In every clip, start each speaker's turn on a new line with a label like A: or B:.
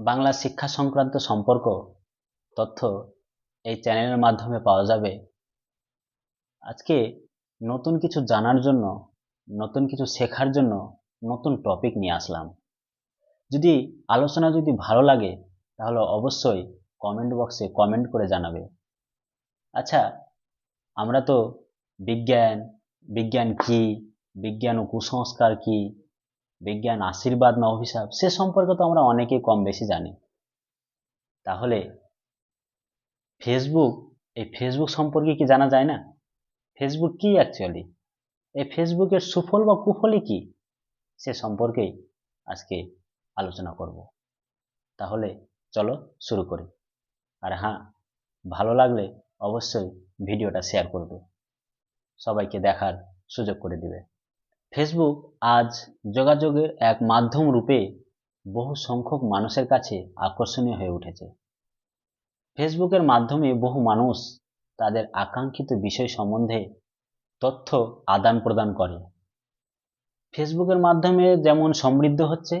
A: বাংলা শিক্ষা সংক্রান্ত সম্পর্ক তথ্য এই চ্যানেলের মাধ্যমে পাওয়া যাবে। আজকে নতুন কিছু জানার জন্য, নতুন কিছু শেখার জন্য নতুন টপিক নিয়ে আসলাম। যদি আলোচনা ভালো লাগে তাহলে অবশ্যই কমেন্ট বক্সে কমেন্ট করে জানাবে। আচ্ছা, আমরা তো বিজ্ঞান, বিজ্ঞান কি, বিজ্ঞান ও কুসংস্কার কি, বিজ্ঞান আশীর্বাদ না অভিশাপ, সে সম্পর্কে তো আমরা অনেকেই কম বেশি জানি। তাহলে ফেসবুক, এই ফেসবুক সম্পর্কে কি জানা যায় না? ফেসবুক কি অ্যাকচুয়ালি? এই ফেসবুকের সুফল বা কুফলই কি, সে সম্পর্কেই আজকে আলোচনা করব। তাহলে চলো শুরু করি। আর হ্যাঁ, ভালো লাগলে অবশ্যই ভিডিওটা শেয়ার করবে, সবাইকে দেখার সুযোগ করে দিবে। ফেসবুক আজ যোগাযোগের এক মাধ্যম রূপে বহু সংখ্যক মানুষের কাছে আকর্ষণীয় হয়ে উঠেছে। ফেসবুকের মাধ্যমে বহু মানুষ তাদের আকাঙ্ক্ষিত বিষয় সম্বন্ধে তথ্য আদান প্রদান করে। ফেসবুকের মাধ্যমে যেমন সমৃদ্ধ হচ্ছে,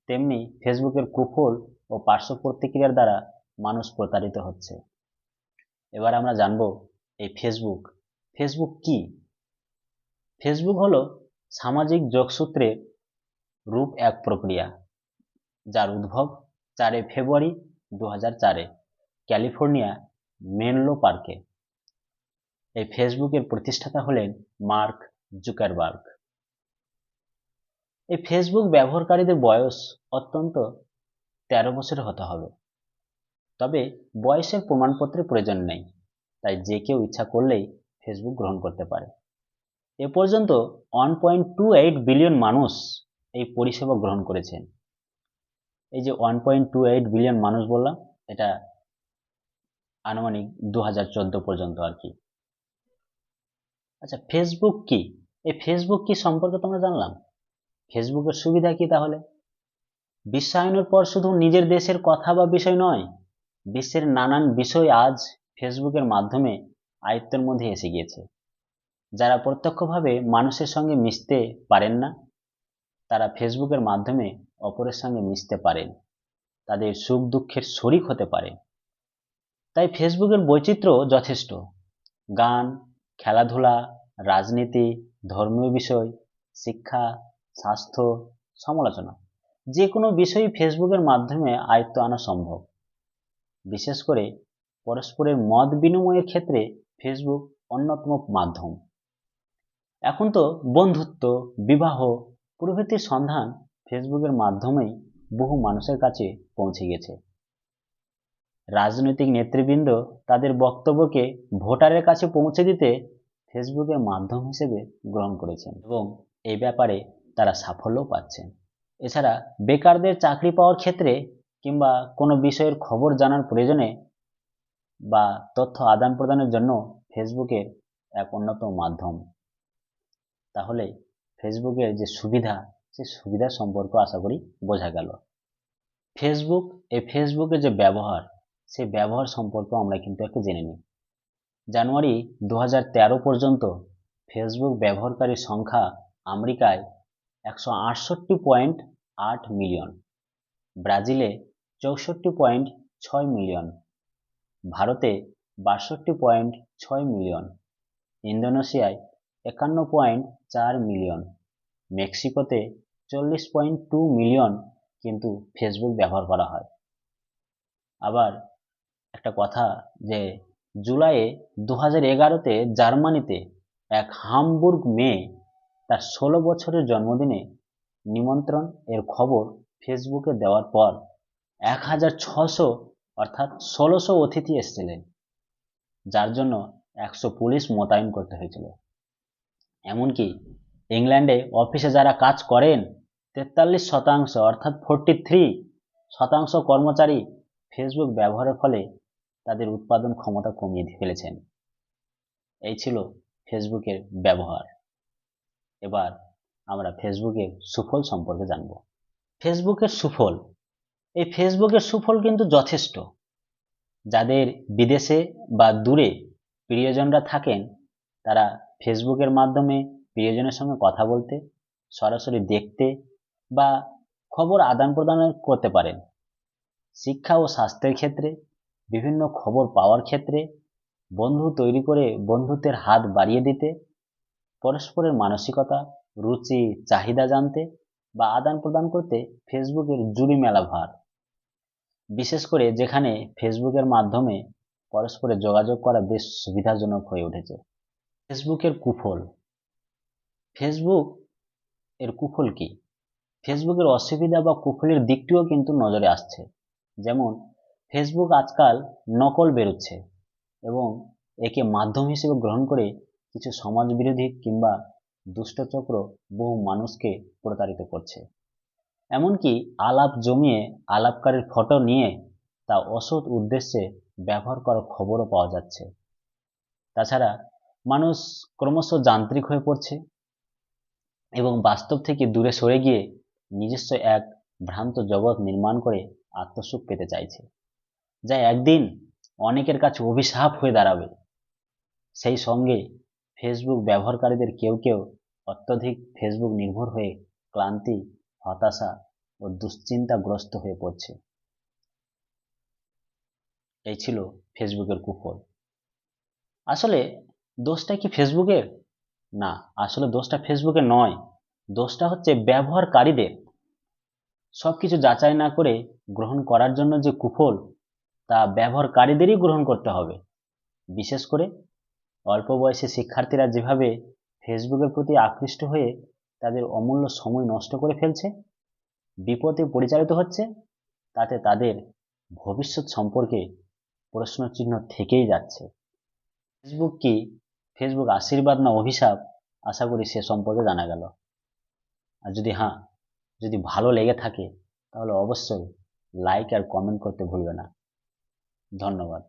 A: তেমনি ফেসবুকের কুফল ও পার্শ্ব প্রতিক্রিয়ার দ্বারা মানুষ প্রতারিত হচ্ছে। এবার আমরা জানব এই ফেসবুক, ফেসবুক কি? ফেসবুক হলো সামাজিক যোগসূত্রের রূপ এক প্রক্রিয়া, যার উদ্ভব 4 ফেব্রুয়ারি 2004-এ ক্যালিফোর্নিয়া মেনলো পার্কে। এই ফেসবুকের প্রতিষ্ঠাতা হলেন মার্ক জুকারবার্গ। এই ফেসবুক ব্যবহারকারীদের বয়স অত্যন্ত 13 বছর হতে হবে, তবে বয়সের প্রমাণপত্রের প্রয়োজন নেই, তাই যে কেউ ইচ্ছা করলেই ফেসবুক গ্রহণ করতে পারে। এ পর্যন্ত 1.28 বিলিয়ন মানুষ এই পরিষেবা গ্রহণ করেছেন। এই যে 1.28 বিলিয়ন মানুষ বললাম, এটা আনুমানিক 2014 পর্যন্ত আর কি। আচ্ছা, ফেসবুক কি? এই ফেসবুক কি সম্পর্কে তোমরা জানলাম। ফেসবুকের সুবিধা কি তাহলে? বিশ্বায়নের পর শুধু নিজের দেশের কথা বা বিষয় নয়, বিশ্বের নানান বিষয় আজ ফেসবুকের মাধ্যমে আয়ত্তের মধ্যে এসে গিয়েছে। যারা প্রত্যক্ষভাবে মানুষের সঙ্গে মিশতে পারেন না, তারা ফেসবুকের মাধ্যমে অপরের সঙ্গে মিশতে পারেন, তাদের সুখ দুঃখের শরিক হতে পারে। তাই ফেসবুকের বৈচিত্র্য যথেষ্ট। গান, খেলাধুলা, রাজনীতি, ধর্মীয় বিষয়, শিক্ষা, স্বাস্থ্য, সমালোচনা, যে কোনো বিষয়ই ফেসবুকের মাধ্যমে আয়ত্ত আনা সম্ভব। বিশেষ করে পরস্পরের মত বিনিময়ের ক্ষেত্রে ফেসবুক অন্যতম মাধ্যম। এখন তো বন্ধুত্ব, বিবাহ প্রভৃতির সন্ধান ফেসবুকের মাধ্যমেই বহু মানুষের কাছে পৌঁছে গেছে। রাজনৈতিক নেতৃবৃন্দ তাদের বক্তব্যকে ভোটারের কাছে পৌঁছে দিতে ফেসবুকের মাধ্যম হিসেবে গ্রহণ করেছেন এবং এই ব্যাপারে তারা সাফল্যও পাচ্ছেন। এছাড়া বেকারদের চাকরি পাওয়ার ক্ষেত্রে কিংবা কোনো বিষয়ের খবর জানার প্রয়োজনে বা তথ্য আদান প্রদানের জন্য ফেসবুকের এক অন্যতম মাধ্যম। তাহলে ফেসবুকের যে সুবিধা, সে সুবিধা সম্পর্কে আশা করি বোঝা গেল। ফেসবুক, এই ফেসবুকের যে ব্যবহার, সেই ব্যবহার সম্পর্কে আমরা কিন্তু একটু জেনে নিই। জানুয়ারি 2013 পর্যন্ত ফেসবুক ব্যবহারকারীর সংখ্যা আমেরিকায় 168.8 মিলিয়ন, ব্রাজিলে 64.6 মিলিয়ন, ভারতে 62.6 মিলিয়ন, ইন্দোনেশিয়ায় 51.4 মিলিয়ন, মেক্সিকোতে 40.2 মিলিয়ন কিন্তু ফেসবুক ব্যবহার করা হয়। আবার একটা কথা, যে জুলাইয়ে 2011-তে জার্মানিতে এক হামবুর্গ মেয়ে তার 16 বছরের জন্মদিনে নিমন্ত্রণ এর খবর ফেসবুকে দেওয়ার পর 1600 অর্থাৎ 1600 অতিথি এসেছিলেন, যার জন্য 100 পুলিশ মোতায়েন করতে হয়েছিল। এমনকি ইংল্যান্ডে অফিসে যারা কাজ করেন 43% অর্থাৎ 43% কর্মচারী ফেসবুক ব্যবহারের ফলে তাদের উৎপাদন ক্ষমতা কমিয়ে ফেলেছেন। এই ছিল ফেসবুকের ব্যবহার। এবার আমরা ফেসবুকের সুফল সম্পর্কে জানব। ফেসবুকের সুফল, এই ফেসবুকের সুফল কিন্তু যথেষ্ট। যাদের বিদেশে বা দূরে প্রিয়জনরা থাকেন, তারা ফেসবুকের মাধ্যমে প্রিয়জনের সঙ্গে কথা বলতে, সরাসরি দেখতে বা খবর আদান প্রদান করতে পারেন। শিক্ষা ও স্বাস্থ্যের ক্ষেত্রে, বিভিন্ন খবর পাওয়ার ক্ষেত্রে, বন্ধু তৈরি করে বন্ধুত্বের হাত বাড়িয়ে দিতে, পরস্পরের মানসিকতা, রুচি, চাহিদা জানতে বা আদান প্রদান করতে ফেসবুকের জুড়ি মেলা ভার। বিশেষ করে যেখানে ফেসবুকের মাধ্যমে পরস্পরের যোগাযোগ করা বেশ সুবিধাজনক হয়ে উঠেছে। ফেসবুকের কুফল। ফেসবুক এর কুফল কি? ফেসবুকের অসুবিধা বা কুফলের দিকটিও কিন্তু নজরে আসছে। যেমন ফেসবুক আজকাল নকল বেরোচ্ছে এবং একে মাধ্যম হিসেবে গ্রহণ করে কিছু সমাজবিরোধী কিংবা দুষ্টচক্র বহু মানুষকে প্রতারিত করছে। এমনকি আলাপ জমিয়ে আলাপকারীর ফটো নিয়ে তা অসৎ উদ্দেশ্যে ব্যবহার করার খবরও পাওয়া যাচ্ছে। তাছাড়া মানুষ ক্রমশ যান্ত্রিক হয়ে পড়ছে এবং বাস্তব থেকে দূরে সরে গিয়ে নিজস্ব এক ভ্রান্ত জগৎ নির্মাণ করে আত্মসুখ পেতে চাইছে, যা একদিন অনেকের কাছে অভিশাপ হয়ে দাঁড়াবে। সেই সঙ্গে ফেসবুক ব্যবহারকারীদের কেউ কেউ অত্যধিক ফেসবুক নির্ভর হয়ে ক্লান্তি, হতাশা ও দুশ্চিন্তাগ্রস্ত হয়ে পড়ছে। এই ছিল ফেসবুকের কুফল। আসলে দোষটা কি ফেসবুকের? না, আসলে দোষটা ফেসবুকের নয়, দোষটা হচ্ছে ব্যবহারকারীদের। সবকিছু যাচাই না করে গ্রহণ করার জন্য যে কুফল, তা ব্যবহারকারীদেরই গ্রহণ করতে হবে। বিশেষ করে অল্প বয়সী শিক্ষার্থীরা যেভাবে ফেসবুকের প্রতি আকৃষ্ট হয়ে তাদের অমূল্য সময় নষ্ট করে ফেলছে, বিপথে পরিচালিত হচ্ছে, তাতে তাদের ভবিষ্যৎ সম্পর্কে প্রশ্নচিহ্ন থেকেই যাচ্ছে। ফেসবুক কি? ফেসবুক আশীর্বাদ না অভিশাপ? আশা করি সে সম্পর্কে জানা গেল। আর যদি ভালো লেগে থাকে তাহলে অবশ্যই লাইক আর কমেন্ট করতে ভুলবে না। ধন্যবাদ।